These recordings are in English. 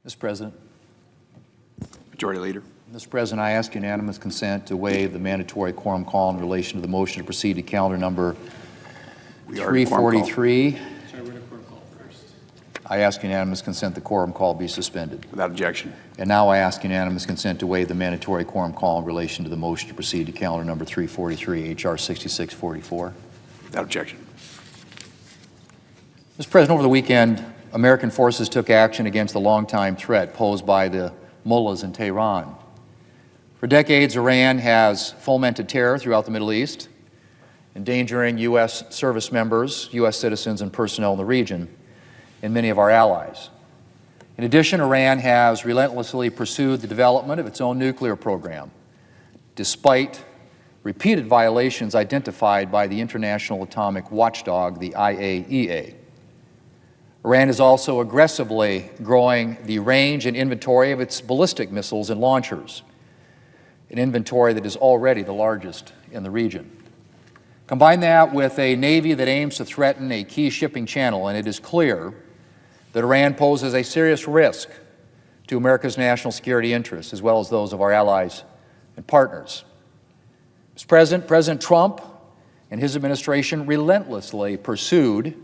Mr. President. Majority Leader. Mr. President, I ask unanimous consent to waive the mandatory quorum call in relation to the motion to proceed to calendar number 343. I ask unanimous consent the quorum call be suspended. Without objection. And now I ask unanimous consent to waive the mandatory quorum call in relation to the motion to proceed to calendar number 343, H.R. 6644. Without objection. Mr. President, over the weekend, American forces took action against the longtime threat posed by the mullahs in Tehran. For decades, Iran has fomented terror throughout the Middle East, endangering U.S. service members, U.S. citizens, and personnel in the region, and many of our allies. In addition, Iran has relentlessly pursued the development of its own nuclear program, despite repeated violations identified by the international atomic watchdog, the IAEA. Iran is also aggressively growing the range and inventory of its ballistic missiles and launchers, an inventory that is already the largest in the region. Combine that with a Navy that aims to threaten a key shipping channel, and it is clear that Iran poses a serious risk to America's national security interests, as well as those of our allies and partners. Mr. President, President Trump and his administration relentlessly pursued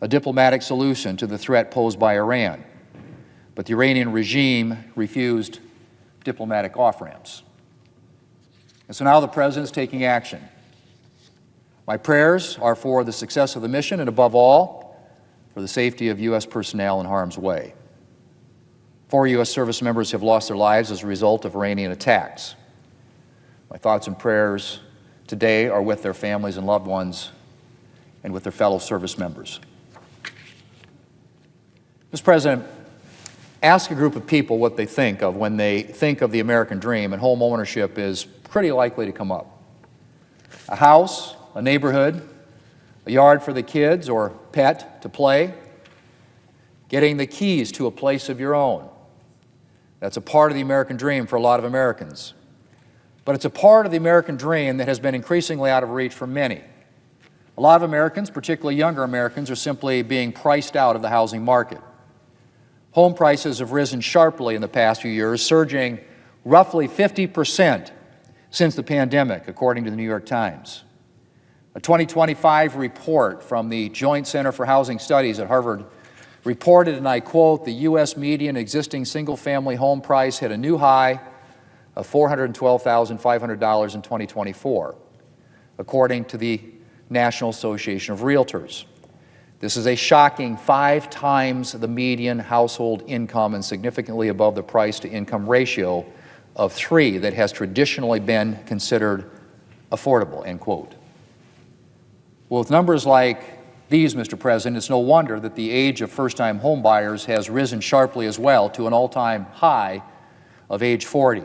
a diplomatic solution to the threat posed by Iran, but the Iranian regime refused diplomatic off-ramps. And so now the President is taking action. My prayers are for the success of the mission and, above all, for the safety of U.S. personnel in harm's way. 4 U.S. service members have lost their lives as a result of Iranian attacks. My thoughts and prayers today are with their families and loved ones and with their fellow service members. Mr. President, ask a group of people what they think of when they think of the American dream, and home ownership is pretty likely to come up. A house, a neighborhood, a yard for the kids or pet to play, getting the keys to a place of your own. That's a part of the American dream for a lot of Americans. But it's a part of the American dream that has been increasingly out of reach for many. A lot of Americans, particularly younger Americans, are simply being priced out of the housing market. Home prices have risen sharply in the past few years, surging roughly 50% since the pandemic, according to the New York Times. A 2025 report from the Joint Center for Housing Studies at Harvard reported, and I quote, the U.S. median existing single-family home price hit a new high of $412,500 in 2024, according to the National Association of Realtors. This is a shocking 5 times the median household income and significantly above the price-to-income ratio of 3 that has traditionally been considered affordable, end quote. Well, with numbers like these, Mr. President, it's no wonder that the age of first-time home buyers has risen sharply as well to an all-time high of age 40.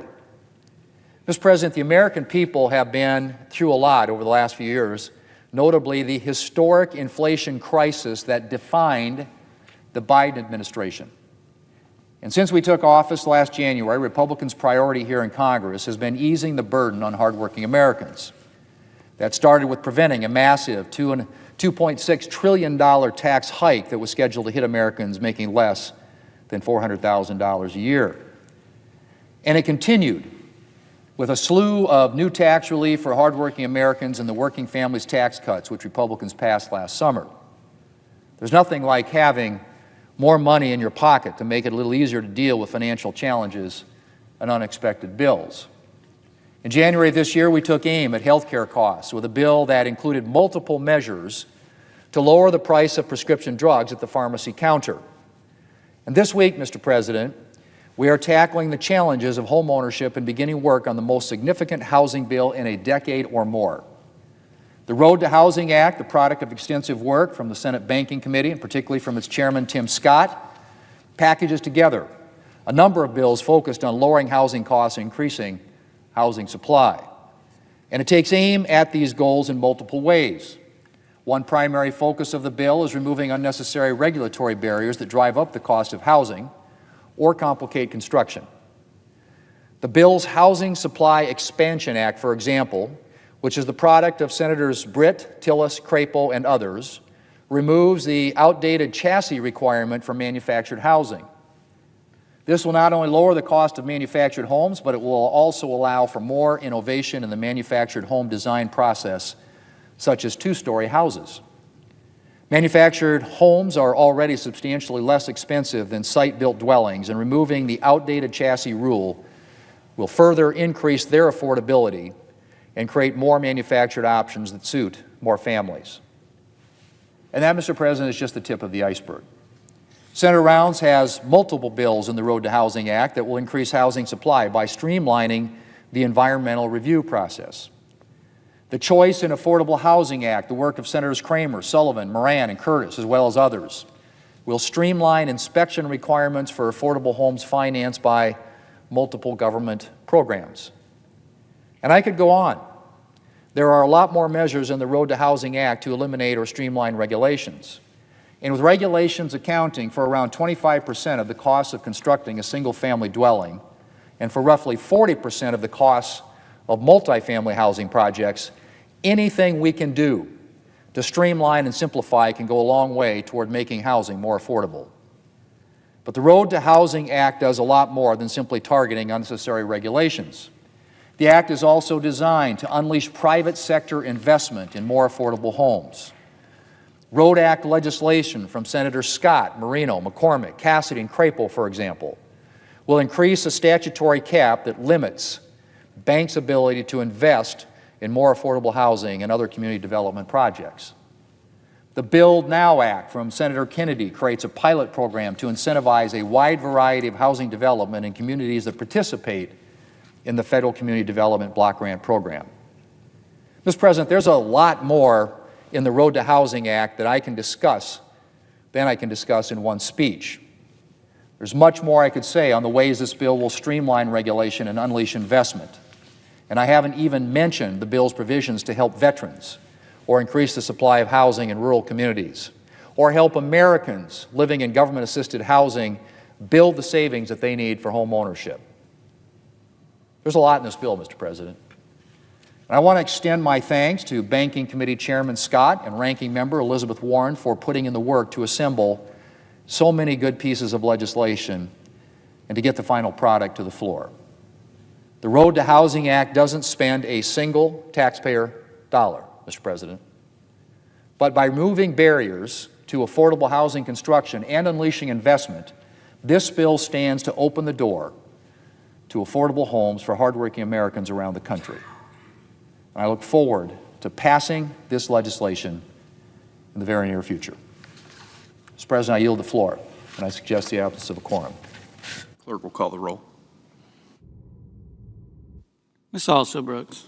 Mr. President, the American people have been through a lot over the last few years, notably the historic inflation crisis that defined the Biden administration. And since we took office last January, Republicans' priority here in Congress has been easing the burden on hardworking Americans. That started with preventing a massive $2.6 trillion tax hike that was scheduled to hit Americans making less than $400,000 a year. And it continued with a slew of new tax relief for hardworking Americans and the working families tax cuts, which Republicans passed last summer. There's nothing like having more money in your pocket to make it a little easier to deal with financial challenges and unexpected bills. In January of this year, we took aim at health care costs with a bill that included multiple measures to lower the price of prescription drugs at the pharmacy counter. And this week, Mr. President, we are tackling the challenges of home ownership and beginning work on the most significant housing bill in a decade or more. The Road to Housing Act, the product of extensive work from the Senate Banking Committee, and particularly from its chairman, Tim Scott, packages together a number of bills focused on lowering housing costs and increasing housing supply. And it takes aim at these goals in multiple ways. One primary focus of the bill is removing unnecessary regulatory barriers that drive up the cost of housing or complicate construction. The bill's Housing Supply Expansion Act, for example, which is the product of Senators Britt, Tillis, Crapo, and others, removes the outdated chassis requirement for manufactured housing. This will not only lower the cost of manufactured homes, but it will also allow for more innovation in the manufactured home design process, such as two-story houses. Manufactured homes are already substantially less expensive than site-built dwellings, and removing the outdated chassis rule will further increase their affordability and create more manufactured options that suit more families. And that, Mr. President, is just the tip of the iceberg. Senator Rounds has multiple bills in the Road to Housing Act that will increase housing supply by streamlining the environmental review process. The Choice in Affordable Housing Act, the work of Senators Kramer, Sullivan, Moran, and Curtis, as well as others, will streamline inspection requirements for affordable homes financed by multiple government programs. And I could go on. There are a lot more measures in the Road to Housing Act to eliminate or streamline regulations. And with regulations accounting for around 25% of the cost of constructing a single-family dwelling, and for roughly 40% of the costs of multifamily housing projects, anything we can do to streamline and simplify can go a long way toward making housing more affordable. But the Road to Housing Act does a lot more than simply targeting unnecessary regulations. The Act is also designed to unleash private sector investment in more affordable homes. Road Act legislation from Senators Scott, Marino, McCormick, Cassidy, and Crapo, for example, will increase a statutory cap that limits banks' ability to invest in more affordable housing and other community development projects. The Build Now Act from Senator Kennedy creates a pilot program to incentivize a wide variety of housing development in communities that participate in the Federal Community Development Block Grant Program. Mr. President, there's a lot more in the Road to Housing Act that I can discuss in one speech. There's much more I could say on the ways this bill will streamline regulation and unleash investment. And I haven't even mentioned the bill's provisions to help veterans, or increase the supply of housing in rural communities, or help Americans living in government-assisted housing build the savings that they need for home ownership. There's a lot in this bill, Mr. President. And I want to extend my thanks to Banking Committee Chairman Scott and Ranking Member Elizabeth Warren for putting in the work to assemble so many good pieces of legislation and to get the final product to the floor. The Road to Housing Act doesn't spend a single taxpayer dollar, Mr. President, but by removing barriers to affordable housing construction and unleashing investment, this bill stands to open the door to affordable homes for hardworking Americans around the country. And I look forward to passing this legislation in the very near future. Mr. President, I yield the floor, and I suggest the absence of a quorum. Clerk will call the roll. Ms. Alsop Brooks.